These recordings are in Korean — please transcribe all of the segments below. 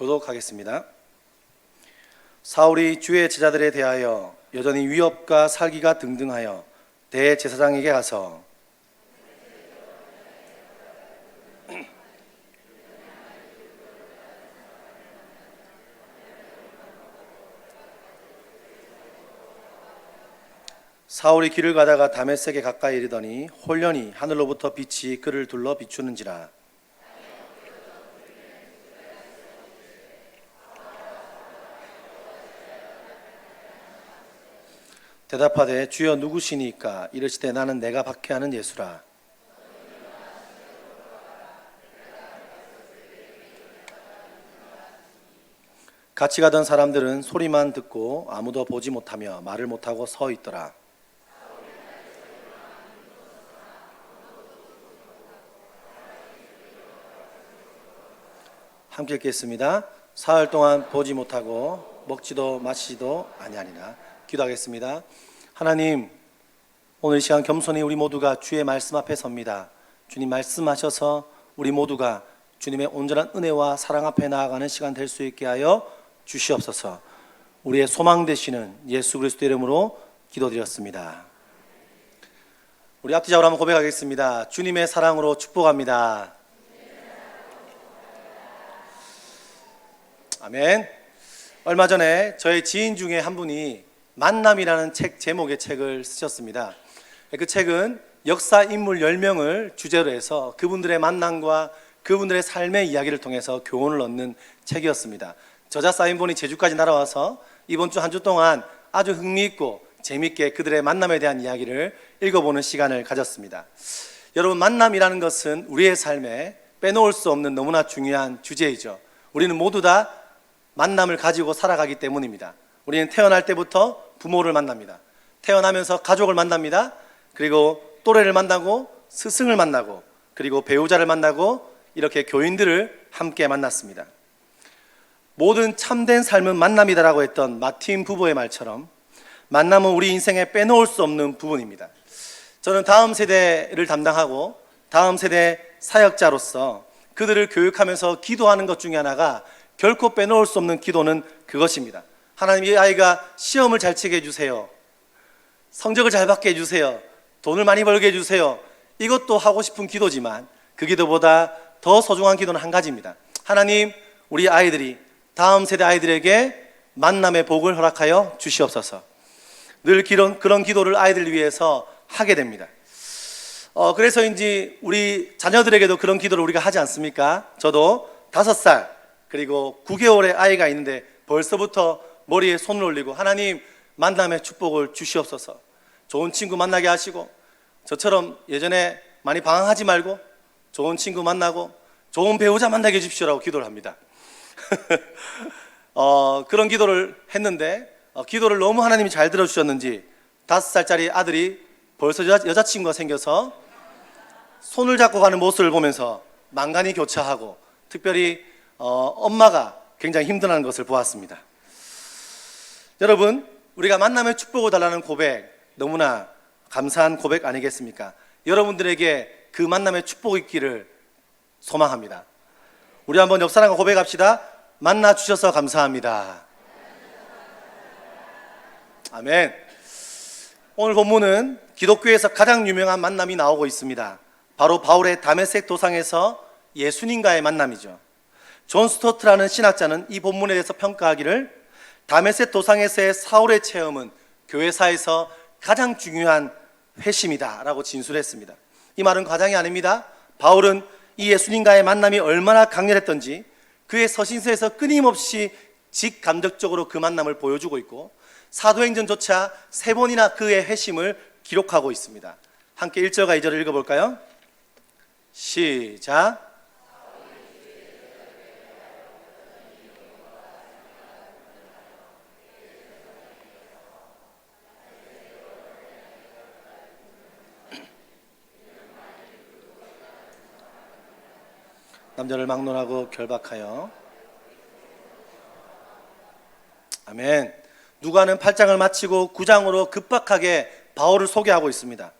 교독하겠습니다. 사울이 주의 제자들에 대하여 여전히 위협과 살기가 등등하여 대제사장에게 가서 사울이 길을 가다가 다메섹에 가까이 이르더니 홀련히 하늘로부터 빛이 그를 둘러 비추는지라. 대답하되 주여 누구시니까? 이르시되 나는 내가 박해하는 예수라. 같이 가던 사람들은 소리만 듣고 아무도 보지 못하며 말을 못하고 서 있더라. 함께 읽겠습니다. 사흘 동안 보지 못하고 먹지도 마시지도 아니하니라. 기도하겠습니다. 하나님, 오늘 이 시간 겸손히 우리 모두가 주의 말씀 앞에 섭니다. 주님 말씀하셔서 우리 모두가 주님의 온전한 은혜와 사랑 앞에 나아가는 시간 될 수 있게 하여 주시옵소서. 우리의 소망 되시는 예수 그리스도 이름으로 기도드렸습니다. 우리 앞뒤적으로 한번 고백하겠습니다. 주님의 사랑으로 축복합니다. 아멘. 얼마 전에 저의 지인 중에 한 분이 만남이라는 책 제목의 책을 쓰셨습니다. 그 책은 역사 인물 10명을 주제로 해서 그분들의 만남과 그분들의 삶의 이야기를 통해서 교훈을 얻는 책이었습니다. 저자 사인본이 제주까지 날아와서 이번 주 한 주 동안 아주 흥미있고 재미있게 그들의 만남에 대한 이야기를 읽어보는 시간을 가졌습니다. 여러분, 만남이라는 것은 우리의 삶에 빼놓을 수 없는 너무나 중요한 주제이죠. 우리는 모두 다 만남을 가지고 살아가기 때문입니다. 우리는 태어날 때부터 부모를 만납니다. 태어나면서 가족을 만납니다. 그리고 또래를 만나고 스승을 만나고 그리고 배우자를 만나고 이렇게 교인들을 함께 만났습니다. 모든 참된 삶은 만남이다라고 했던 마틴 부부의 말처럼 만남은 우리 인생에 빼놓을 수 없는 부분입니다. 저는 다음 세대를 담당하고 다음 세대 사역자로서 그들을 교육하면서 기도하는 것 중에 하나가 결코 빼놓을 수 없는 기도는 그것입니다. 하나님, 이 아이가 시험을 잘 치게 해주세요. 성적을 잘 받게 해주세요. 돈을 많이 벌게 해주세요. 이것도 하고 싶은 기도지만 그 기도보다 더 소중한 기도는 한 가지입니다. 하나님, 우리 아이들이 다음 세대 아이들에게 만남의 복을 허락하여 주시옵소서. 늘 그런 기도를 아이들을 위해서 하게 됩니다. 그래서인지 우리 자녀들에게도 그런 기도를 우리가 하지 않습니까? 저도 5살 그리고 9개월의 아이가 있는데 벌써부터 머리에 손을 올리고 하나님, 만남의 축복을 주시옵소서. 좋은 친구 만나게 하시고 저처럼 예전에 많이 방황하지 말고 좋은 친구 만나고 좋은 배우자 만나게 해주십시오라고 기도를 합니다. 그런 기도를 했는데 기도를 너무 하나님이 잘 들어주셨는지 5살짜리 아들이 벌써 여자친구가 생겨서 손을 잡고 가는 모습을 보면서 만간이 교차하고 특별히 엄마가 굉장히 힘들어하는 것을 보았습니다. 여러분, 우리가 만남의 축복을 달라는 고백, 너무나 감사한 고백 아니겠습니까? 여러분들에게 그 만남의 축복이 있기를 소망합니다. 우리 한번 옆사람과 고백합시다. 만나 주셔서 감사합니다. 아멘. 오늘 본문은 기독교에서 가장 유명한 만남이 나오고 있습니다. 바로 바울의 다메섹 도상에서 예수님과의 만남이죠. 존 스토트라는 신학자는 이 본문에 대해서 평가하기를 다메섹 도상에서의 사울의 체험은 교회사에서 가장 중요한 회심이다 라고 진술했습니다. 이 말은 과장이 아닙니다. 바울은 이 예수님과의 만남이 얼마나 강렬했던지 그의 서신서에서 끊임없이 직감적적으로 그 만남을 보여주고 있고 사도행전조차 3번이나 그의 회심을 기록하고 있습니다. 함께 1절과 2절을 읽어볼까요? 시작. 남자를 막론하고 결박하여. 아멘. 누가는 8장을 마치고 9장으로 급박하게 바울을 소개하고 있습니다.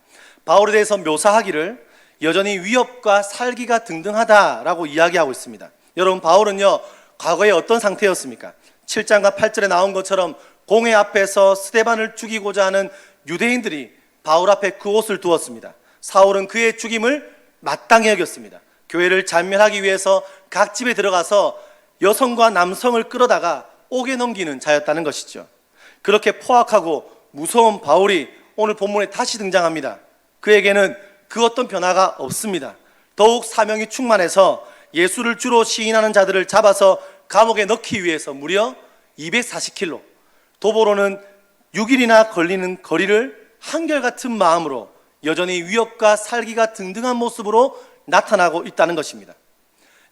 바울에 대해서 묘사하기를 여전히 위협과 살기가 등등하다라고 이야기하고 있습니다. 여러분, 바울은요 과거에 어떤 상태였습니까? 7장과 8절에 나온 것처럼 공회 앞에서 스데반을 죽이고자 하는 유대인들이 바울 앞에 그 옷을 두었습니다. 사울은 그의 죽임을 마땅히 여겼습니다. 교회를 잔멸하기 위해서 각 집에 들어가서 여성과 남성을 끌어다가 옥에 넘기는 자였다는 것이죠. 그렇게 포악하고 무서운 바울이 오늘 본문에 다시 등장합니다. 그에게는 그 어떤 변화가 없습니다. 더욱 사명이 충만해서 예수를 주로 시인하는 자들을 잡아서 감옥에 넣기 위해서 무려 240km, 도보로는 6일이나 걸리는 거리를 한결같은 마음으로 여전히 위협과 살기가 등등한 모습으로 나타나고 있다는 것입니다.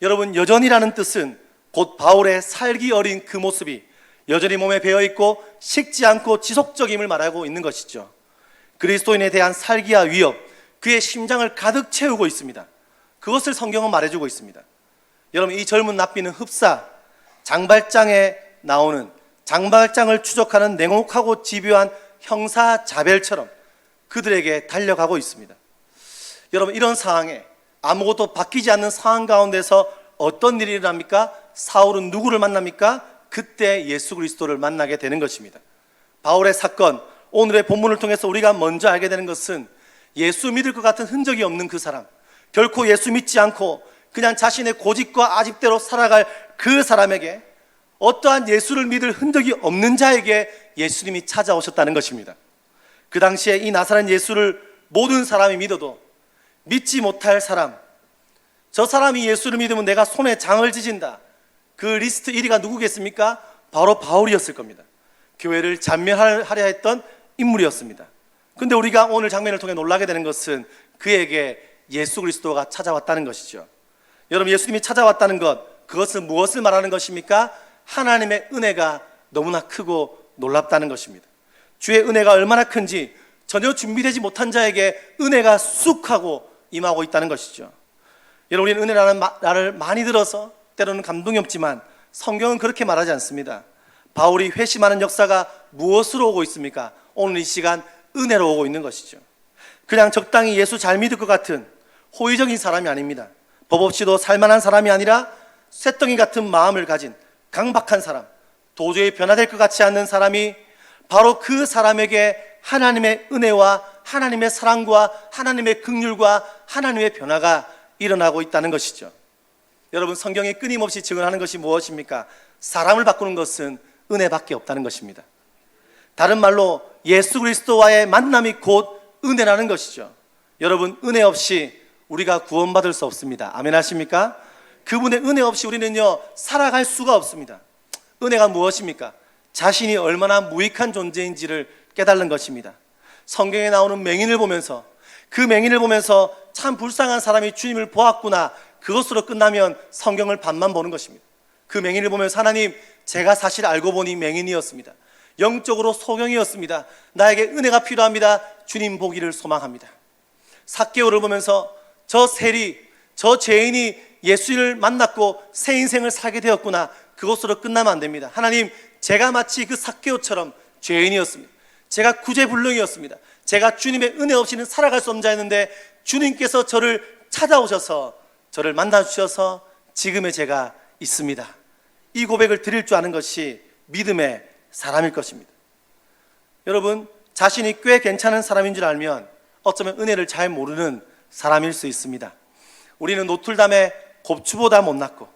여러분, 여전히라는 뜻은 곧 바울의 살기 어린 그 모습이 여전히 몸에 배어있고 식지 않고 지속적임을 말하고 있는 것이죠. 그리스도인에 대한 살기와 위협, 그의 심장을 가득 채우고 있습니다. 그것을 성경은 말해주고 있습니다. 여러분, 이 젊은 납비는 흡사, 장발장에 나오는 장발장을 추적하는 냉혹하고 집요한 형사 자벨처럼 그들에게 달려가고 있습니다. 여러분, 이런 상황에 아무것도 바뀌지 않는 상황 가운데서 어떤 일이 일어납니까? 사울은 누구를 만납니까? 그때 예수 그리스도를 만나게 되는 것입니다. 바울의 사건, 오늘의 본문을 통해서 우리가 먼저 알게 되는 것은 예수 믿을 것 같은 흔적이 없는 그 사람, 결코 예수 믿지 않고 그냥 자신의 고집과 아집대로 살아갈 그 사람에게, 어떠한 예수를 믿을 흔적이 없는 자에게 예수님이 찾아오셨다는 것입니다. 그 당시에 이 나사렛 예수를 모든 사람이 믿어도 믿지 못할 사람, 저 사람이 예수를 믿으면 내가 손에 장을 지진다, 그 리스트 1위가 누구겠습니까? 바로 바울이었을 겁니다. 교회를 잔멸하려 했던 인물이었습니다. 그런데 우리가 오늘 장면을 통해 놀라게 되는 것은 그에게 예수 그리스도가 찾아왔다는 것이죠. 여러분, 예수님이 찾아왔다는 것, 그것은 무엇을 말하는 것입니까? 하나님의 은혜가 너무나 크고 놀랍다는 것입니다. 주의 은혜가 얼마나 큰지 전혀 준비되지 못한 자에게 은혜가 쑥 하고 임하고 있다는 것이죠. 여러분, 우리는 은혜라는 말을 많이 들어서 때로는 감동이 없지만 성경은 그렇게 말하지 않습니다. 바울이 회심하는 역사가 무엇으로 오고 있습니까? 오늘 이 시간 은혜로 오고 있는 것이죠. 그냥 적당히 예수 잘 믿을 것 같은 호의적인 사람이 아닙니다. 법 없이도 살만한 사람이 아니라 쇳덩이 같은 마음을 가진 강박한 사람, 도저히 변화될 것 같지 않는 사람이 바로 그 사람에게 하나님의 은혜와 하나님의 사랑과 하나님의 긍휼과 하나님의 변화가 일어나고 있다는 것이죠. 여러분, 성경이 끊임없이 증언하는 것이 무엇입니까? 사람을 바꾸는 것은 은혜밖에 없다는 것입니다. 다른 말로 예수 그리스도와의 만남이 곧 은혜라는 것이죠. 여러분, 은혜 없이 우리가 구원받을 수 없습니다. 아멘 하십니까? 그분의 은혜 없이 우리는요 살아갈 수가 없습니다. 은혜가 무엇입니까? 자신이 얼마나 무익한 존재인지를 깨달는 것입니다. 성경에 나오는 맹인을 보면서, 그 맹인을 보면서 참 불쌍한 사람이 주님을 보았구나, 그것으로 끝나면 성경을 반만 보는 것입니다. 그 맹인을 보면서 하나님, 제가 사실 알고 보니 맹인이었습니다. 영적으로 소경이었습니다. 나에게 은혜가 필요합니다. 주님 보기를 소망합니다. 삭개오를 보면서 저 세리, 저 죄인이 예수를 만났고 새 인생을 살게 되었구나, 그것으로 끝나면 안 됩니다. 하나님, 제가 마치 그 삭개오처럼 죄인이었습니다. 제가 구제불능이었습니다. 제가 주님의 은혜 없이는 살아갈 수 없는 자였는데 주님께서 저를 찾아오셔서 저를 만나주셔서 지금의 제가 있습니다. 이 고백을 드릴 줄 아는 것이 믿음의 사람일 것입니다. 여러분, 자신이 꽤 괜찮은 사람인 줄 알면 어쩌면 은혜를 잘 모르는 사람일 수 있습니다. 우리는 노틀담의 곱추보다 못났고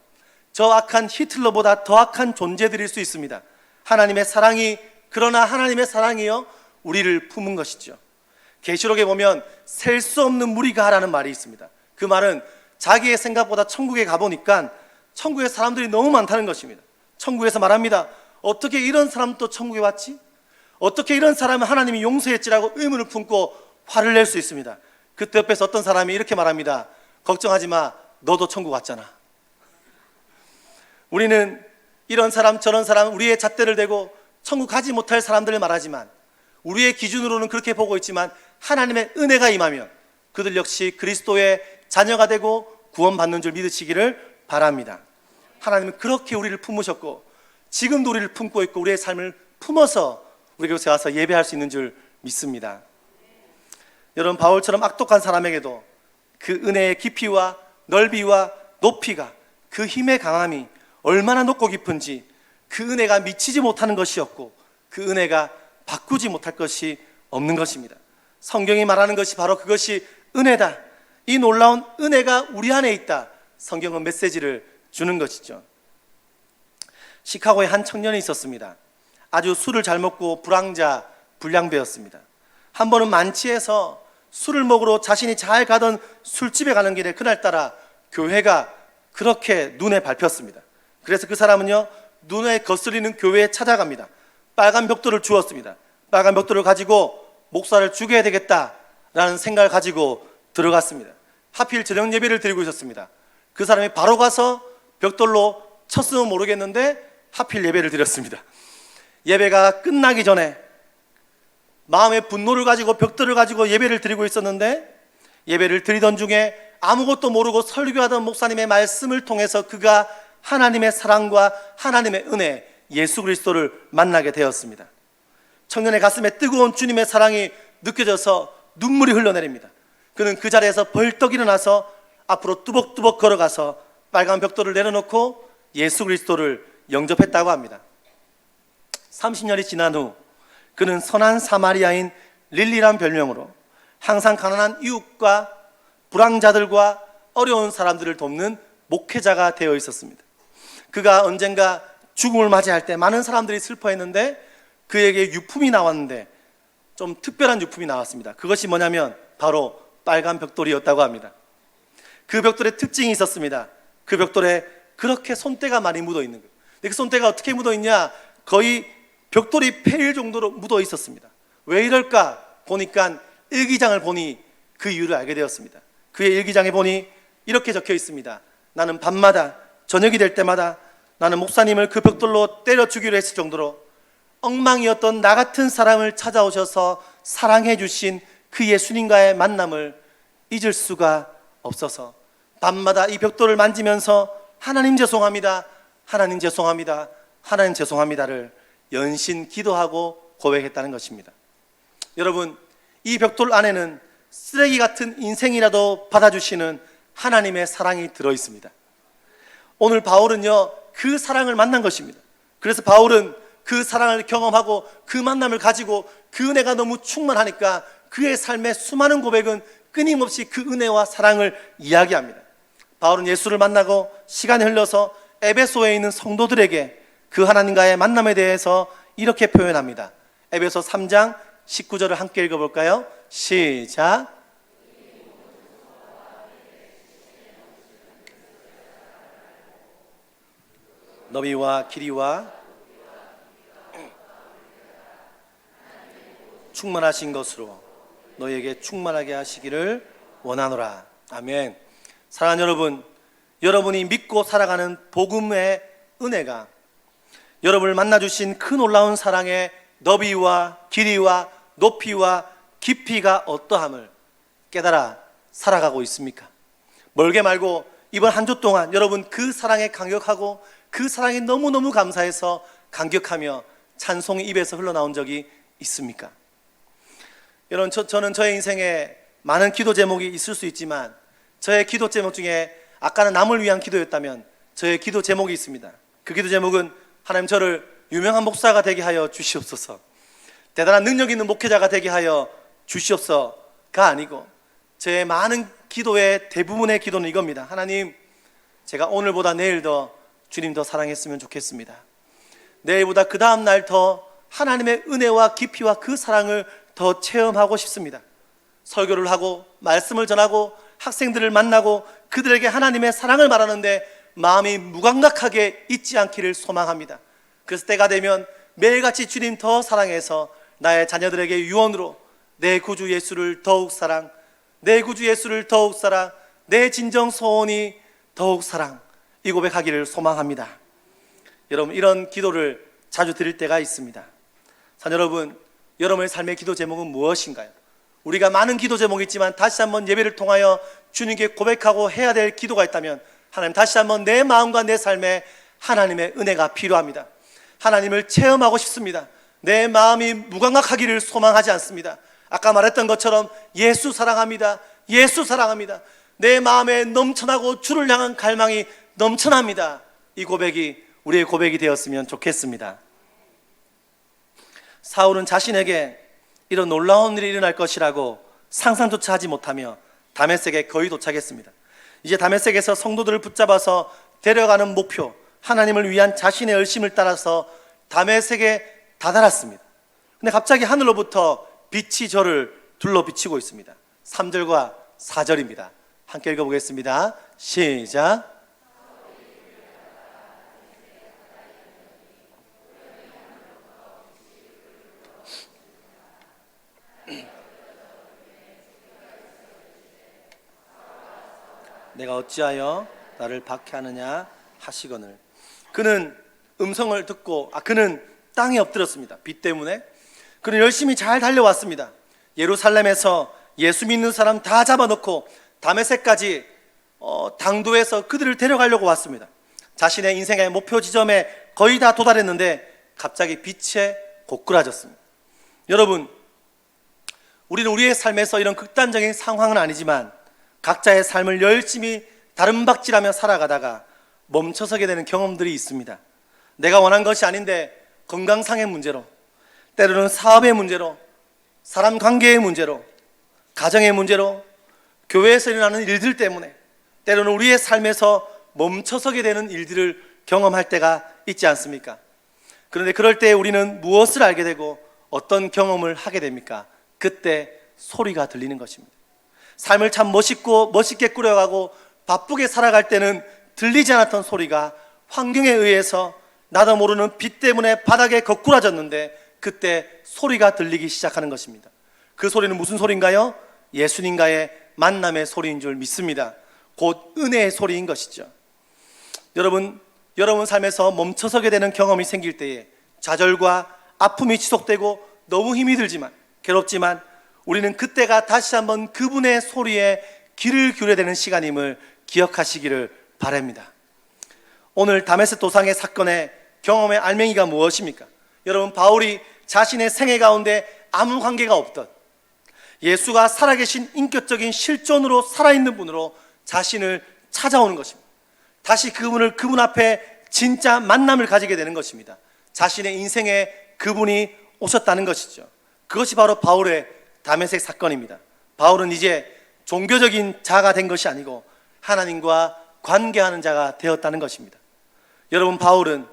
저 악한 히틀러보다 더 악한 존재들일 수 있습니다. 하나님의 사랑이, 그러나 하나님의 사랑이요 우리를 품은 것이죠. 계시록에 보면 셀 수 없는 무리가라는 말이 있습니다. 그 말은 자기의 생각보다 천국에 가보니까 천국에 사람들이 너무 많다는 것입니다. 천국에서 말합니다. 어떻게 이런 사람도 천국에 왔지? 어떻게 이런 사람을 하나님이 용서했지라고 의문을 품고 화를 낼 수 있습니다. 그때 옆에서 어떤 사람이 이렇게 말합니다. 걱정하지 마, 너도 천국 왔잖아. 우리는 이런 사람 저런 사람 우리의 잣대를 대고 천국 가지 못할 사람들을 말하지만, 우리의 기준으로는 그렇게 보고 있지만 하나님의 은혜가 임하면 그들 역시 그리스도의 자녀가 되고 구원받는 줄 믿으시기를 바랍니다. 하나님은 그렇게 우리를 품으셨고 지금도 우리를 품고 있고 우리의 삶을 품어서 우리 곳에 와서 예배할 수 있는 줄 믿습니다. 여러분, 바울처럼 악독한 사람에게도 그 은혜의 깊이와 넓이와 높이가, 그 힘의 강함이 얼마나 높고 깊은지 그 은혜가 미치지 못하는 것이었고 그 은혜가 바꾸지 못할 것이 없는 것입니다. 성경이 말하는 것이 바로 그것이 은혜다. 이 놀라운 은혜가 우리 안에 있다. 성경은 메시지를 주는 것이죠. 시카고에 한 청년이 있었습니다. 아주 술을 잘 먹고 불량배였습니다. 한 번은 만취해서 술을 먹으러 자신이 잘 가던 술집에 가는 길에 그날따라 교회가 그렇게 눈에 밟혔습니다. 그래서 그 사람은요, 눈에 거슬리는 교회에 찾아갑니다. 빨간 벽돌을 주었습니다. 빨간 벽돌을 가지고 목사를 죽여야 되겠다라는 생각을 가지고 들어갔습니다. 하필 저녁 예배를 드리고 있었습니다. 그 사람이 바로 가서 벽돌로 쳤으면 모르겠는데 하필 예배를 드렸습니다. 예배가 끝나기 전에 마음의 분노를 가지고 벽돌을 가지고 예배를 드리고 있었는데, 예배를 드리던 중에 아무것도 모르고 설교하던 목사님의 말씀을 통해서 그가 하나님의 사랑과 하나님의 은혜, 예수 그리스도를 만나게 되었습니다. 청년의 가슴에 뜨거운 주님의 사랑이 느껴져서 눈물이 흘러내립니다. 그는 그 자리에서 벌떡 일어나서 앞으로 뚜벅뚜벅 걸어가서 빨간 벽돌을 내려놓고 예수 그리스도를 영접했다고 합니다. 30년이 지난 후 그는 선한 사마리아인 릴리란 별명으로 항상 가난한 이웃과 불황자들과 어려운 사람들을 돕는 목회자가 되어 있었습니다. 그가 언젠가 죽음을 맞이할 때 많은 사람들이 슬퍼했는데 그에게 유품이 나왔는데 좀 특별한 유품이 나왔습니다. 그것이 뭐냐면 바로 빨간 벽돌이었다고 합니다. 그 벽돌에 특징이 있었습니다. 그 벽돌에 그렇게 손때가 많이 묻어 있는 거예요. 근데 그 손때가 어떻게 묻어 있냐? 거의 벽돌이 패일 정도로 묻어 있었습니다. 왜 이럴까 보니까 일기장을 보니 그 이유를 알게 되었습니다. 그의 일기장에 보니 이렇게 적혀 있습니다. 나는 밤마다 저녁이 될 때마다 나는 목사님을 그 벽돌로 때려 죽이려 했을 정도로 엉망이었던 나 같은 사람을 찾아오셔서 사랑해 주신 그 예수님과의 만남을 잊을 수가 없어서 밤마다 이 벽돌을 만지면서 하나님 죄송합니다, 하나님 죄송합니다, 하나님 죄송합니다를 연신 기도하고 고백했다는 것입니다. 여러분, 이 벽돌 안에는 쓰레기 같은 인생이라도 받아주시는 하나님의 사랑이 들어있습니다. 오늘 바울은요, 그 사랑을 만난 것입니다. 그래서 바울은 그 사랑을 경험하고 그 만남을 가지고 그 은혜가 너무 충만하니까 그의 삶의 수많은 고백은 끊임없이 그 은혜와 사랑을 이야기합니다. 바울은 예수를 만나고 시간이 흘러서 에베소에 있는 성도들에게 그 하나님과의 만남에 대해서 이렇게 표현합니다. 에베소 3장 19절을 함께 읽어볼까요? 시작. 너비와 길이와 충만하신 것으로 너희에게 충만하게 하시기를 원하노라. 아멘. 사랑하는 여러분, 여러분이 믿고 살아가는 복음의 은혜가 여러분을 만나주신 그 놀라운 사랑의 너비와 길이와 높이와 깊이가 어떠함을 깨달아 살아가고 있습니까? 멀게 말고 이번 한 주 동안 여러분 그 사랑에 감격하고 그 사랑에 너무너무 감사해서 감격하며 찬송이 입에서 흘러나온 적이 있습니까? 여러분, 저는 저의 인생에 많은 기도 제목이 있을 수 있지만 저의 기도 제목 중에 아까는 남을 위한 기도였다면 저의 기도 제목이 있습니다. 그 기도 제목은 하나님 저를 유명한 목사가 되게 하여 주시옵소서, 대단한 능력 있는 목회자가 되게 하여 주시옵소서가 아니고 제 많은 기도의 대부분의 기도는 이겁니다. 하나님, 제가 오늘보다 내일 더 주님 더 사랑했으면 좋겠습니다. 내일보다 그 다음 날 더 하나님의 은혜와 깊이와 그 사랑을 더 체험하고 싶습니다. 설교를 하고 말씀을 전하고 학생들을 만나고 그들에게 하나님의 사랑을 말하는데 마음이 무감각하게 있지 않기를 소망합니다. 그래서 때가 되면 매일같이 주님 더 사랑해서 나의 자녀들에게 유언으로 내 구주 예수를 더욱 사랑, 내 구주 예수를 더욱 사랑, 내 진정 소원이 더욱 사랑, 이 고백하기를 소망합니다. 여러분, 이런 기도를 자주 드릴 때가 있습니다. 여러분, 여러분의 삶의 기도 제목은 무엇인가요? 우리가 많은 기도 제목이 있지만 다시 한번 예배를 통하여 주님께 고백하고 해야 될 기도가 있다면, 하나님, 다시 한번 내 마음과 내 삶에 하나님의 은혜가 필요합니다. 하나님을 체험하고 싶습니다. 내 마음이 무감각하기를 소망하지 않습니다. 아까 말했던 것처럼 예수 사랑합니다, 예수 사랑합니다. 내 마음에 넘쳐나고 주를 향한 갈망이 넘쳐납니다. 이 고백이 우리의 고백이 되었으면 좋겠습니다. 사울은 자신에게 이런 놀라운 일이 일어날 것이라고 상상조차 하지 못하며 다메섹에 거의 도착했습니다. 이제 다메섹에서 성도들을 붙잡아서 데려가는 목표, 하나님을 위한 자신의 열심을 따라서 다메섹에 다다랐습니다. 근데 갑자기 하늘로부터 빛이 저를 둘러 비치고 있습니다. 3절과 4절입니다. 함께 읽어보겠습니다. 시작. 내가 어찌하여 나를 박해하느냐 하시거늘. 그는 음성을 듣고 그는 땅에 엎드렸습니다. 빛 때문에. 그는 열심히 잘 달려왔습니다. 예루살렘에서 예수 믿는 사람 다 잡아놓고 다메섹까지 당도해서 그들을 데려가려고 왔습니다. 자신의 인생의 목표 지점에 거의 다 도달했는데 갑자기 빛에 고꾸라졌습니다. 여러분, 우리는 우리의 삶에서 이런 극단적인 상황은 아니지만 각자의 삶을 열심히 다름박질하며 살아가다가 멈춰서게 되는 경험들이 있습니다. 내가 원한 것이 아닌데 건강상의 문제로, 때로는 사업의 문제로, 사람 관계의 문제로, 가정의 문제로, 교회에서 일어나는 일들 때문에 때로는 우리의 삶에서 멈춰서게 되는 일들을 경험할 때가 있지 않습니까? 그런데 그럴 때 우리는 무엇을 알게 되고 어떤 경험을 하게 됩니까? 그때 소리가 들리는 것입니다. 삶을 참 멋있게 꾸려가고 바쁘게 살아갈 때는 들리지 않았던 소리가 환경에 의해서 나도 모르는 빛 때문에 바닥에 거꾸라졌는데 그때 소리가 들리기 시작하는 것입니다. 그 소리는 무슨 소리인가요? 예수님과의 만남의 소리인 줄 믿습니다. 곧 은혜의 소리인 것이죠. 여러분 삶에서 멈춰서게 되는 경험이 생길 때에 좌절과 아픔이 지속되고 너무 힘이 들지만 괴롭지만 우리는 그때가 다시 한번 그분의 소리에 귀를 기울여야 되는 시간임을 기억하시기를 바랍니다. 오늘 다메섹 도상의 사건의 경험의 알맹이가 무엇입니까? 여러분, 바울이 자신의 생애 가운데 아무 관계가 없던 예수가 살아계신 인격적인 실존으로 살아있는 분으로 자신을 찾아오는 것입니다. 다시 그분 앞에 진짜 만남을 가지게 되는 것입니다. 자신의 인생에 그분이 오셨다는 것이죠. 그것이 바로 바울의 다메섹 사건입니다. 바울은 이제 종교적인 자가 된 것이 아니고 하나님과 관계하는 자가 되었다는 것입니다. 여러분, 바울은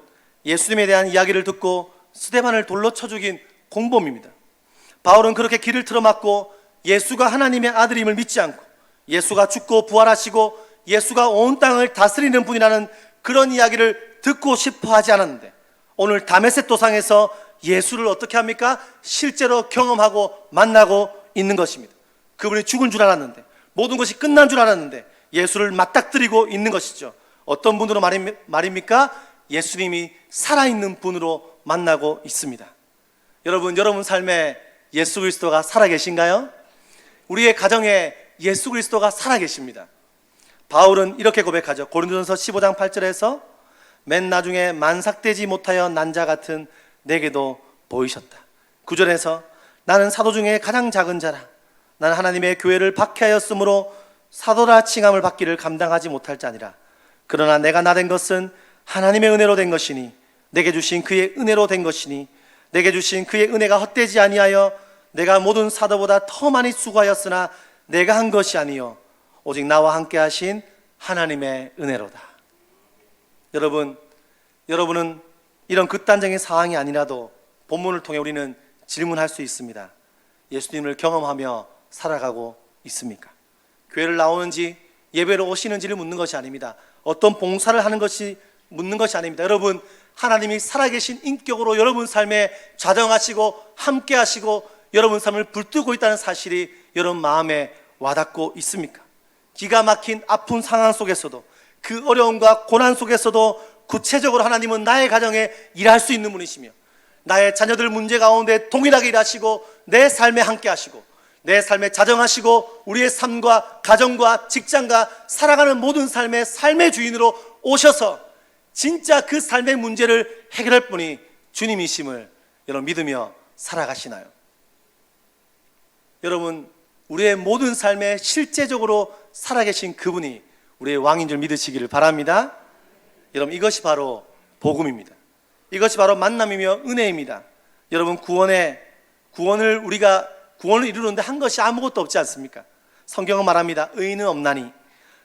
예수님에 대한 이야기를 듣고 스데반을 돌로 쳐 죽인 공범입니다. 바울은 그렇게 길을 틀어막고 예수가 하나님의 아들임을 믿지 않고 예수가 죽고 부활하시고 예수가 온 땅을 다스리는 분이라는 그런 이야기를 듣고 싶어 하지 않았는데 오늘 다메섹 도상에서 예수를 어떻게 합니까? 실제로 경험하고 만나고 있는 것입니다. 그분이 죽은 줄 알았는데, 모든 것이 끝난 줄 알았는데 예수를 맞닥뜨리고 있는 것이죠. 어떤 분으로 말입니까? 예수님이 살아있는 분으로 만나고 있습니다. 여러분 삶에 예수 그리스도가 살아계신가요? 우리의 가정에 예수 그리스도가 살아계십니다. 바울은 이렇게 고백하죠. 고린도전서 15장 8절에서 맨 나중에 만삭되지 못하여 난 자 같은 내게도 보이셨다. 9절에서 나는 사도 중에 가장 작은 자라. 나는 하나님의 교회를 박해하였으므로 사도라 칭함을 받기를 감당하지 못할 자니라. 그러나 내가 나 된 것은 하나님의 은혜로 된 것이니 내게 주신 그의 은혜로 된 것이니 내게 주신 그의 은혜가 헛되지 아니하여 내가 모든 사도보다 더 많이 수고하였으나 내가 한 것이 아니요 오직 나와 함께 하신 하나님의 은혜로다. 여러분은 이런 극단적인 상황이 아니라도 본문을 통해 우리는 질문할 수 있습니다. 예수님을 경험하며 살아가고 있습니까? 교회를 나오는지 예배로 오시는지를 묻는 것이 아닙니다. 어떤 봉사를 하는 것이 묻는 것이 아닙니다. 여러분, 하나님이 살아계신 인격으로 여러분 삶에 좌정하시고 함께 하시고 여러분 삶을 불뜨고 있다는 사실이 여러분 마음에 와닿고 있습니까? 기가 막힌 아픈 상황 속에서도 그 어려움과 고난 속에서도 구체적으로 하나님은 나의 가정에 일할 수 있는 분이시며 나의 자녀들 문제 가운데 동일하게 일하시고 내 삶에 함께 하시고 내 삶에 자정하시고 우리의 삶과 가정과 직장과 살아가는 모든 삶의 주인으로 오셔서 진짜 그 삶의 문제를 해결할 분이 주님이심을 여러분 믿으며 살아가시나요? 여러분, 우리의 모든 삶에 실제적으로 살아계신 그분이 우리의 왕인 줄 믿으시기를 바랍니다. 여러분, 이것이 바로 복음입니다. 이것이 바로 만남이며 은혜입니다. 여러분, 구원을 이루는데 한 것이 아무것도 없지 않습니까? 성경은 말합니다. 의인은 없나니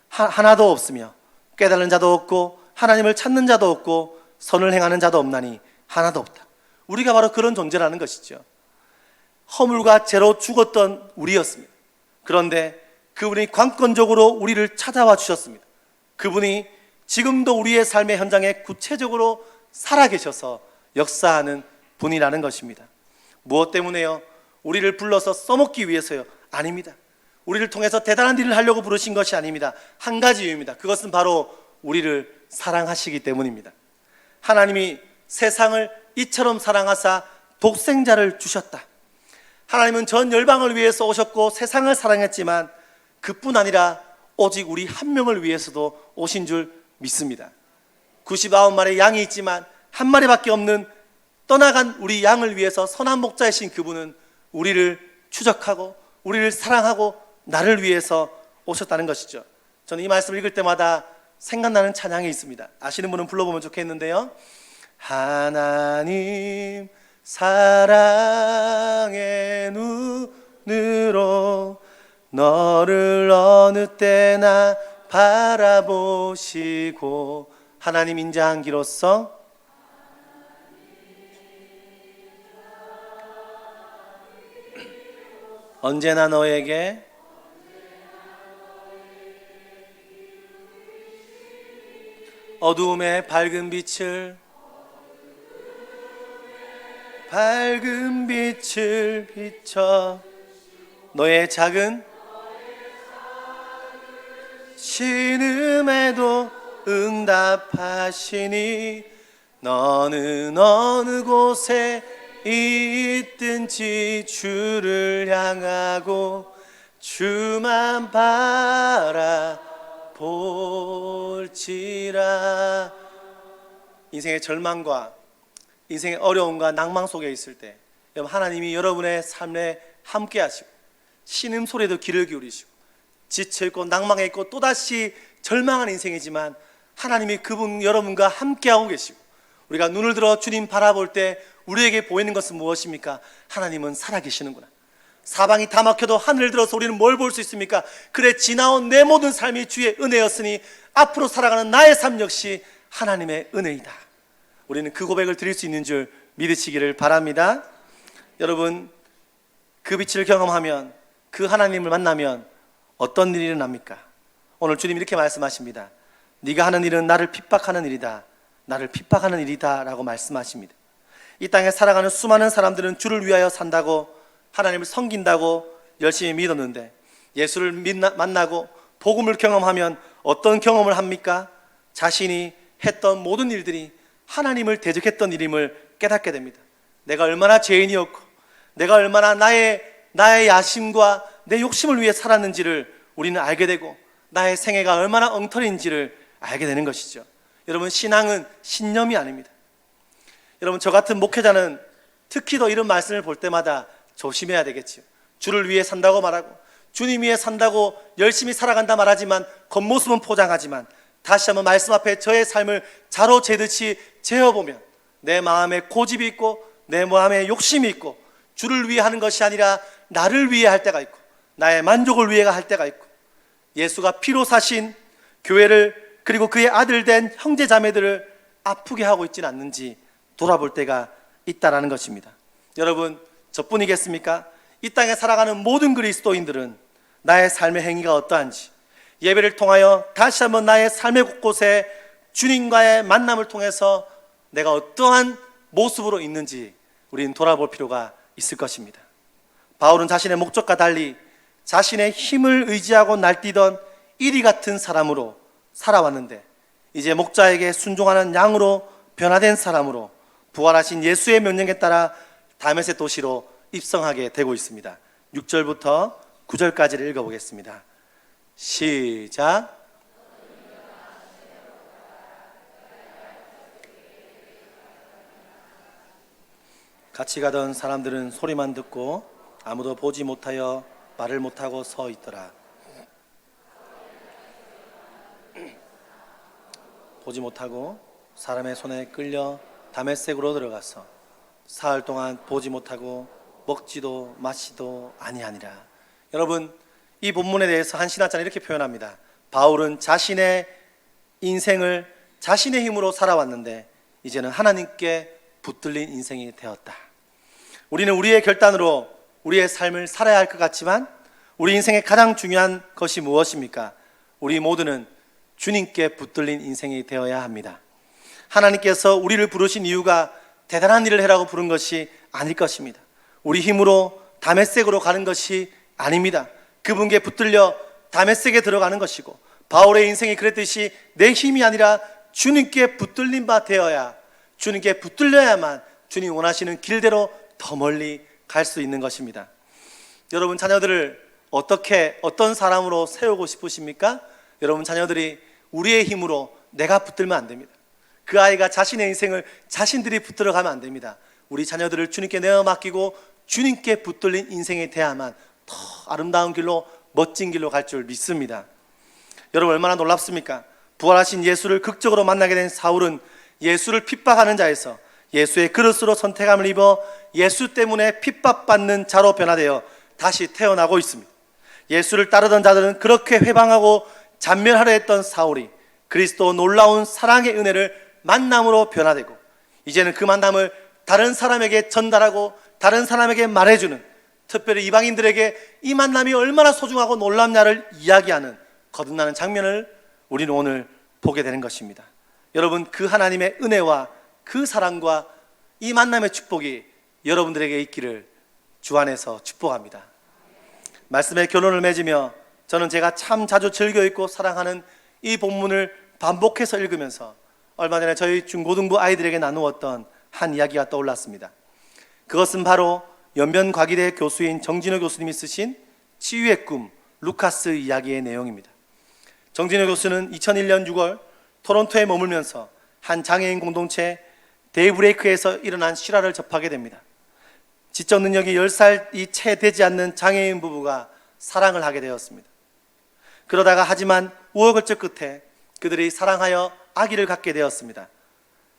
하나도 없으며 깨달은 자도 없고 하나님을 찾는 자도 없고 선을 행하는 자도 없나니 하나도 없다. 우리가 바로 그런 존재라는 것이죠. 허물과 죄로 죽었던 우리였습니다. 그런데 그분이 관건적으로 우리를 찾아와 주셨습니다. 그분이 지금도 우리의 삶의 현장에 구체적으로 살아계셔서 역사하는 분이라는 것입니다. 무엇 때문에요? 우리를 불러서 써먹기 위해서요? 아닙니다. 우리를 통해서 대단한 일을 하려고 부르신 것이 아닙니다. 한 가지 이유입니다. 그것은 바로 우리를 사랑하시기 때문입니다. 하나님이 세상을 이처럼 사랑하사 독생자를 주셨다. 하나님은 전 열방을 위해서 오셨고 세상을 사랑했지만 그뿐 아니라 오직 우리 한 명을 위해서도 오신 줄 믿습니다. 99마리의 양이 있지만 한 마리밖에 없는 떠나간 우리 양을 위해서 선한 목자이신 그분은 우리를 추적하고 우리를 사랑하고 나를 위해서 오셨다는 것이죠. 저는 이 말씀을 읽을 때마다 생각나는 찬양이 있습니다. 아시는 분은 불러보면 좋겠는데요. 하나님 사랑의 눈으로 너를 어느 때나 바라보시고 하나님 인자한기로서 언제나 너에게 어두움의 밝은 빛을 비춰 너의 작은 신음에도 응답하시니 너는 어느 곳에 있든지 주를 향하고 주만 바라볼지라. 인생의 절망과 인생의 어려움과 낭망 속에 있을 때 여러분, 하나님이 여러분의 삶에 함께 하시고 신음소리에도 귀를 기울이시고 지쳐있고 낭망해 있고 또다시 절망한 인생이지만 하나님이 그분 여러분과 함께하고 계시고 우리가 눈을 들어 주님 바라볼 때 우리에게 보이는 것은 무엇입니까? 하나님은 살아계시는구나. 사방이 다 막혀도 하늘을 들어서 우리는 뭘 볼 수 있습니까? 그래, 지나온 내 모든 삶이 주의 은혜였으니 앞으로 살아가는 나의 삶 역시 하나님의 은혜이다. 우리는 그 고백을 드릴 수 있는 줄 믿으시기를 바랍니다. 여러분, 그 빛을 경험하면, 그 하나님을 만나면 어떤 일이 일어납니까? 오늘 주님 이렇게 말씀하십니다. 네가 하는 일은 나를 핍박하는 일이다. 나를 핍박하는 일이다 라고 말씀하십니다. 이 땅에 살아가는 수많은 사람들은 주를 위하여 산다고, 하나님을 섬긴다고 열심히 믿었는데 예수를 만나고 복음을 경험하면 어떤 경험을 합니까? 자신이 했던 모든 일들이 하나님을 대적했던 일임을 깨닫게 됩니다. 내가 얼마나 죄인이었고 내가 얼마나 나의 야심과 내 욕심을 위해 살았는지를 우리는 알게 되고 나의 생애가 얼마나 엉터리인지를 알게 되는 것이죠. 여러분, 신앙은 신념이 아닙니다. 여러분, 저 같은 목회자는 특히 더 이런 말씀을 볼 때마다 조심해야 되겠지요. 주를 위해 산다고 말하고 주님 위해 산다고 열심히 살아간다 말하지만 겉모습은 포장하지만 다시 한번 말씀 앞에 저의 삶을 자로 재듯이 재어보면 내 마음에 고집이 있고 내 마음에 욕심이 있고 주를 위해 하는 것이 아니라 나를 위해 할 때가 있고 나의 만족을 위해 할 때가 있고 예수가 피로 사신 교회를 그리고 그의 아들 된 형제 자매들을 아프게 하고 있지는 않는지 돌아볼 때가 있다라는 것입니다. 여러분, 저뿐이겠습니까? 이 땅에 살아가는 모든 그리스도인들은 나의 삶의 행위가 어떠한지 예배를 통하여 다시 한번 나의 삶의 곳곳에 주님과의 만남을 통해서 내가 어떠한 모습으로 있는지 우리는 돌아볼 필요가 있을 것입니다. 바울은 자신의 목적과 달리 자신의 힘을 의지하고 날뛰던 이리 같은 사람으로 살아왔는데 이제 목자에게 순종하는 양으로 변화된 사람으로 부활하신 예수의 명령에 따라 다메섹 도시로 입성하게 되고 있습니다. 6절부터 9절까지를 읽어보겠습니다. 시작. 같이 가던 사람들은 소리만 듣고 아무도 보지 못하여 말을 못하고 서 있더라. 보지 못하고 사람의 손에 끌려 다메섹으로 들어가서 사흘 동안 보지 못하고 먹지도 마시도 아니하니라. 여러분, 이 본문에 대해서 한 신학자는 이렇게 표현합니다. 바울은 자신의 인생을 자신의 힘으로 살아왔는데 이제는 하나님께 붙들린 인생이 되었다. 우리는 우리의 결단으로 우리의 삶을 살아야 할 것 같지만 우리 인생의 가장 중요한 것이 무엇입니까? 우리 모두는 주님께 붙들린 인생이 되어야 합니다. 하나님께서 우리를 부르신 이유가 대단한 일을 해라고 부른 것이 아닐 것입니다. 우리 힘으로 다메섹으로 가는 것이 아닙니다. 그분께 붙들려 다메섹에 들어가는 것이고, 바울의 인생이 그랬듯이 내 힘이 아니라 주님께 붙들린 바 되어야, 주님께 붙들려야만 주님 원하시는 길대로 더 멀리 갈 수 있는 것입니다. 여러분, 자녀들을 어떤 사람으로 세우고 싶으십니까? 여러분, 자녀들이 우리의 힘으로 내가 붙들면 안 됩니다. 그 아이가 자신의 인생을 자신들이 붙들어 가면 안 됩니다. 우리 자녀들을 주님께 내어 맡기고 주님께 붙들린 인생이 돼야만 더 아름다운 길로, 멋진 길로 갈 줄 믿습니다. 여러분, 얼마나 놀랍습니까? 부활하신 예수를 극적으로 만나게 된 사울은 예수를 핍박하는 자에서 예수의 그릇으로 선택함을 입어 예수 때문에 핍박받는 자로 변화되어 다시 태어나고 있습니다. 예수를 따르던 자들은 그렇게 회방하고 잔멸하려 했던 사울이 그리스도 놀라운 사랑의 은혜를 만남으로 변화되고, 이제는 그 만남을 다른 사람에게 전달하고 다른 사람에게 말해주는, 특별히 이방인들에게 이 만남이 얼마나 소중하고 놀랍냐를 이야기하는 거듭나는 장면을 우리는 오늘 보게 되는 것입니다. 여러분, 그 하나님의 은혜와 그 사랑과 이 만남의 축복이 여러분들에게 있기를 주 안에서 축복합니다. 말씀에 결론을 맺으며 저는 제가 참 자주 즐겨 읽고 사랑하는 이 본문을 반복해서 읽으면서 얼마 전에 저희 중고등부 아이들에게 나누었던 한 이야기가 떠올랐습니다. 그것은 바로 연변과기대 교수인 정진호 교수님이 쓰신 치유의 꿈 루카스 이야기의 내용입니다. 정진호 교수는 2001년 6월 토론토에 머물면서 한 장애인 공동체 데이브레이크에서 일어난 실화를 접하게 됩니다. 지적 능력이 10살이 채 되지 않는 장애인 부부가 사랑을 하게 되었습니다. 그러다가 하지만 우여곡절 끝에 그들이 사랑하여 아기를 갖게 되었습니다.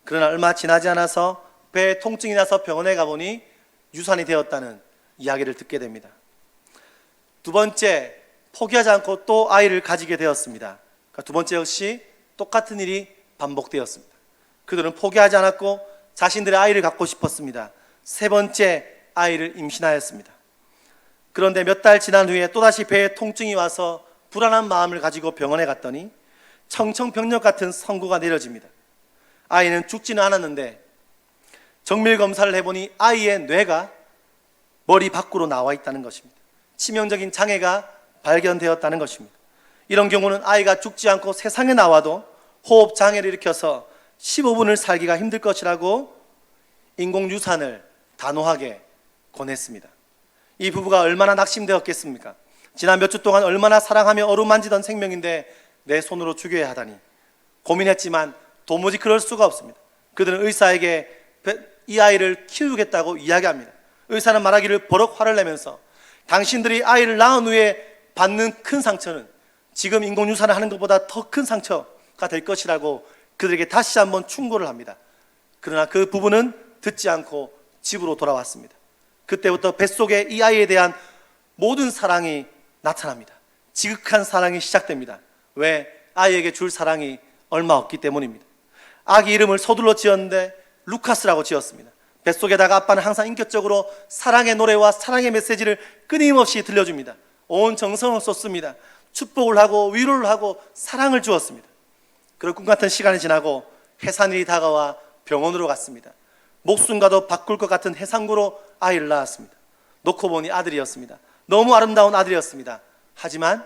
그러나 얼마 지나지 않아서 배에 통증이 나서 병원에 가보니 유산이 되었다는 이야기를 듣게 됩니다. 두 번째, 포기하지 않고 또 아이를 가지게 되었습니다. 그러니까 두 번째 역시 똑같은 일이 반복되었습니다. 그들은 포기하지 않았고 자신들의 아이를 갖고 싶었습니다. 세 번째 아이를 임신하였습니다. 그런데 몇 달 지난 후에 또다시 배에 통증이 와서 불안한 마음을 가지고 병원에 갔더니 청청병력 같은 선고가 내려집니다. 아이는 죽지는 않았는데 정밀 검사를 해보니 아이의 뇌가 머리 밖으로 나와 있다는 것입니다. 치명적인 장애가 발견되었다는 것입니다. 이런 경우는 아이가 죽지 않고 세상에 나와도 호흡 장애를 일으켜서 15분을 살기가 힘들 것이라고 인공유산을 단호하게 권했습니다. 이 부부가 얼마나 낙심되었겠습니까? 지난 몇 주 동안 얼마나 사랑하며 어루만지던 생명인데 내 손으로 죽여야 하다니 고민했지만 도무지 그럴 수가 없습니다. 그들은 의사에게 이 아이를 키우겠다고 이야기합니다. 의사는 말하기를 버럭 화를 내면서 당신들이 아이를 낳은 후에 받는 큰 상처는 지금 인공유산을 하는 것보다 더 큰 상처가 될 것이라고 그들에게 다시 한번 충고를 합니다. 그러나 그 부부는 듣지 않고 집으로 돌아왔습니다. 그때부터 뱃속에 이 아이에 대한 모든 사랑이 나타납니다. 지극한 사랑이 시작됩니다. 왜? 아이에게 줄 사랑이 얼마 없기 때문입니다. 아기 이름을 서둘러 지었는데 루카스라고 지었습니다. 뱃속에다가 아빠는 항상 인격적으로 사랑의 노래와 사랑의 메시지를 끊임없이 들려줍니다. 온 정성을 쏟습니다. 축복을 하고 위로를 하고 사랑을 주었습니다. 그리고 꿈같은 시간이 지나고 해산일이 다가와 병원으로 갔습니다. 목숨과도 바꿀 것 같은 해상구로 아이를 낳았습니다. 놓고 보니 아들이었습니다. 너무 아름다운 아들이었습니다. 하지만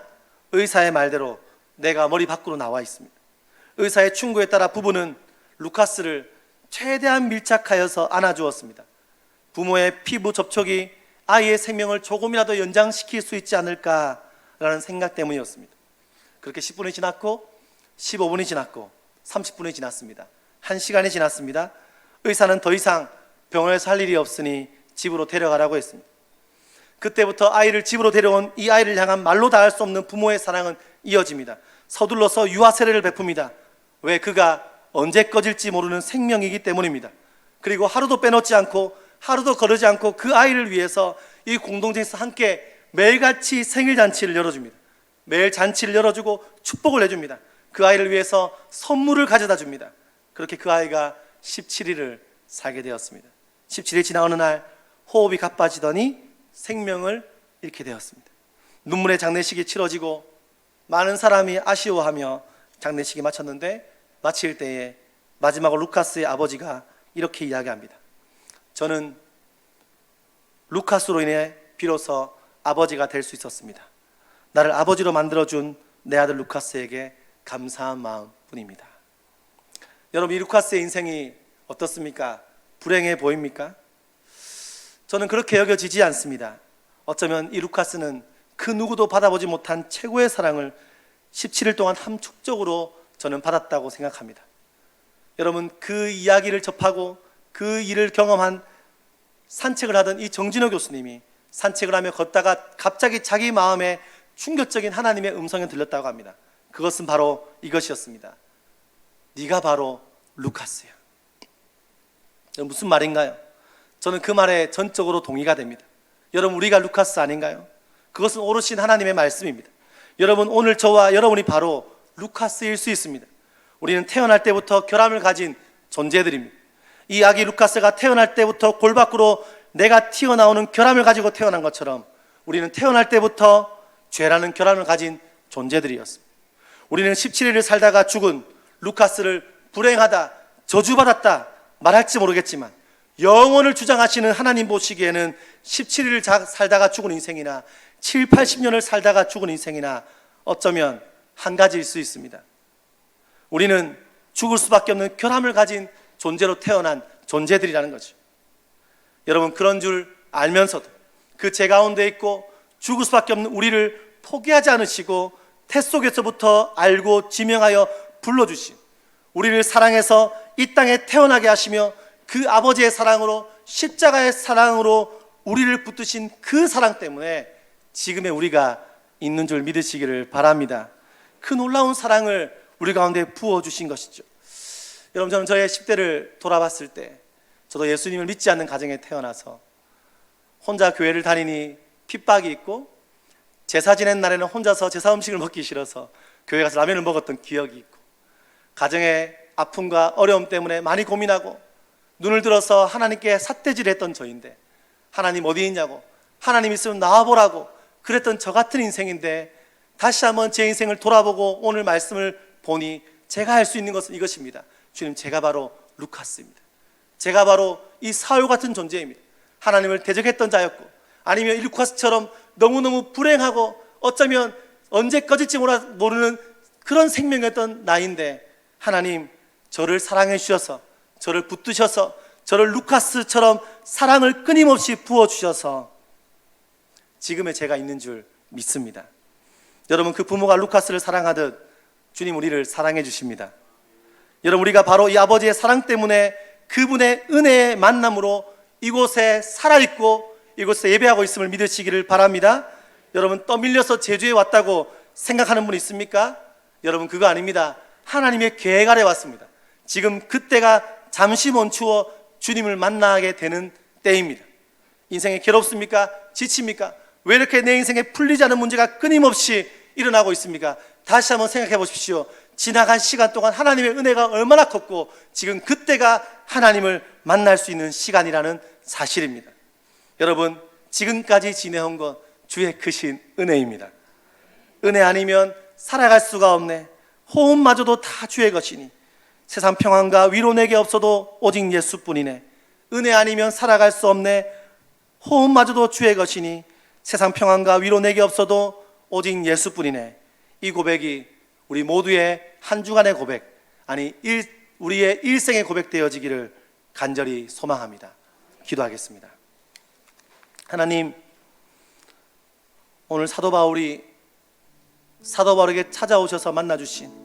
의사의 말대로 내가 머리 밖으로 나와 있습니다. 의사의 충고에 따라 부부는 루카스를 최대한 밀착하여서 안아주었습니다. 부모의 피부 접촉이 아이의 생명을 조금이라도 연장시킬 수 있지 않을까라는 생각 때문이었습니다. 그렇게 10분이 지났고 15분이 지났고 30분이 지났습니다. 1시간이 지났습니다. 의사는 더 이상 병원에서 할 일이 없으니 집으로 데려가라고 했습니다. 그때부터 아이를 집으로 데려온 이 아이를 향한 말로 다 할 수 없는 부모의 사랑은 이어집니다. 서둘러서 유아 세례를 베풉니다. 왜? 그가 언제 꺼질지 모르는 생명이기 때문입니다. 그리고 하루도 빼놓지 않고 하루도 거르지 않고 그 아이를 위해서 이 공동체에서 함께 매일같이 생일잔치를 열어줍니다. 매일 잔치를 열어주고 축복을 해줍니다. 그 아이를 위해서 선물을 가져다 줍니다. 그렇게 그 아이가 17일을 살게 되었습니다. 17일 지나 어느 날 호흡이 가빠지더니 생명을 잃게 되었습니다. 눈물의 장례식이 치러지고 많은 사람이 아쉬워하며 장례식이 마쳤는데 마칠 때에 마지막으로 루카스의 아버지가 이렇게 이야기합니다. 저는 루카스로 인해 비로소 아버지가 될 수 있었습니다. 나를 아버지로 만들어준 내 아들 루카스에게 감사한 마음뿐입니다. 여러분, 이 루카스의 인생이 어떻습니까? 불행해 보입니까? 저는 그렇게 여겨지지 않습니다. 어쩌면 이 루카스는 그 누구도 받아보지 못한 최고의 사랑을 17일 동안 함축적으로 저는 받았다고 생각합니다. 여러분, 그 이야기를 접하고 그 일을 경험한 산책을 하던 이 정진호 교수님이 산책을 하며 걷다가 갑자기 자기 마음에 충격적인 하나님의 음성이 들렸다고 합니다. 그것은 바로 이것이었습니다. 네가 바로 루카스야. 무슨 말인가요? 저는 그 말에 전적으로 동의가 됩니다. 여러분, 우리가 루카스 아닌가요? 그것은 오르신 하나님의 말씀입니다. 여러분, 오늘 저와 여러분이 바로 루카스일 수 있습니다. 우리는 태어날 때부터 결함을 가진 존재들입니다. 이 아기 루카스가 태어날 때부터 골 밖으로 내가 튀어나오는 결함을 가지고 태어난 것처럼 우리는 태어날 때부터 죄라는 결함을 가진 존재들이었습니다. 우리는 17일을 살다가 죽은 루카스를 불행하다, 저주받았다 말할지 모르겠지만 영원을 주장하시는 하나님 보시기에는 17일을 살다가 죽은 인생이나 7, 80년을 살다가 죽은 인생이나 어쩌면 한 가지일 수 있습니다. 우리는 죽을 수밖에 없는 결함을 가진 존재로 태어난 존재들이라는 거죠. 여러분, 그런 줄 알면서도 그 죄 가운데 있고 죽을 수밖에 없는 우리를 포기하지 않으시고 태 속에서부터 알고 지명하여 불러주신, 우리를 사랑해서 이 땅에 태어나게 하시며 그 아버지의 사랑으로, 십자가의 사랑으로 우리를 붙드신 그 사랑 때문에 지금의 우리가 있는 줄 믿으시기를 바랍니다. 그 놀라운 사랑을 우리 가운데 부어주신 것이죠. 여러분, 저는 저의 10대를 돌아봤을 때 저도 예수님을 믿지 않는 가정에 태어나서 혼자 교회를 다니니 핍박이 있고, 제사 지낸 날에는 혼자서 제사 음식을 먹기 싫어서 교회 가서 라면을 먹었던 기억이 있고, 가정의 아픔과 어려움 때문에 많이 고민하고 눈을 들어서 하나님께 삿대질했던 저인데, 하나님 어디 있냐고, 하나님 있으면 나와보라고 그랬던 저 같은 인생인데, 다시 한번 제 인생을 돌아보고 오늘 말씀을 보니 제가 할 수 있는 것은 이것입니다. 주님, 제가 바로 루카스입니다. 제가 바로 이 사울 같은 존재입니다. 하나님을 대적했던 자였고, 아니면 이 루카스처럼 너무너무 불행하고 어쩌면 언제 꺼질지 모르는 그런 생명이었던 나인데, 하나님 저를 사랑해 주셔서, 저를 붙드셔서, 저를 루카스처럼 사랑을 끊임없이 부어주셔서 지금의 제가 있는 줄 믿습니다. 여러분, 그 부모가 루카스를 사랑하듯 주님 우리를 사랑해 주십니다. 여러분, 우리가 바로 이 아버지의 사랑 때문에 그분의 은혜의 만남으로 이곳에 살아있고 이곳에 예배하고 있음을 믿으시기를 바랍니다. 여러분, 떠밀려서 제주에 왔다고 생각하는 분 있습니까? 여러분, 그거 아닙니다. 하나님의 계획 아래 왔습니다. 지금 그때가 잠시 멈추어 주님을 만나게 되는 때입니다. 인생에 괴롭습니까? 지칩니까? 왜 이렇게 내 인생에 풀리지 않은 문제가 끊임없이 일어나고 있습니까? 다시 한번 생각해 보십시오. 지나간 시간 동안 하나님의 은혜가 얼마나 컸고 지금 그때가 하나님을 만날 수 있는 시간이라는 사실입니다. 여러분, 지금까지 지내온 것 주의 크신 은혜입니다. 은혜 아니면 살아갈 수가 없네. 호흡마저도 다 주의 것이니 세상 평안과 위로 내게 없어도 오직 예수뿐이네. 은혜 아니면 살아갈 수 없네. 호흡마저도 주의 것이니 세상 평안과 위로 내게 없어도 오직 예수뿐이네. 이 고백이 우리 모두의 한 주간의 고백, 아니 우리의 일생의 고백 되어지기를 간절히 소망합니다. 기도하겠습니다. 하나님, 오늘 사도 바울에게 찾아오셔서 만나주신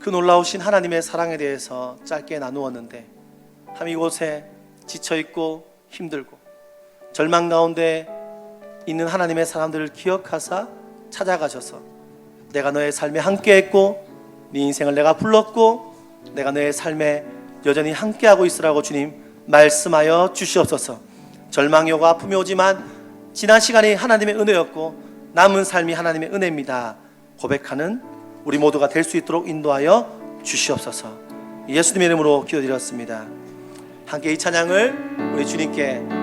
그 놀라우신 하나님의 사랑에 대해서 짧게 나누었는데, 참 이곳에 지쳐있고 힘들고 절망 가운데 있는 하나님의 사람들을 기억하사 찾아가셔서 내가 너의 삶에 함께했고 네 인생을 내가 불렀고 내가 너의 삶에 여전히 함께하고 있으라고 주님 말씀하여 주시옵소서. 절망이 오고 아픔이 오지만 지난 시간이 하나님의 은혜였고 남은 삶이 하나님의 은혜입니다 고백하는 우리 모두가 될 수 있도록 인도하여 주시옵소서. 예수님의 이름으로 기도드렸습니다. 함께 이 찬양을 우리 주님께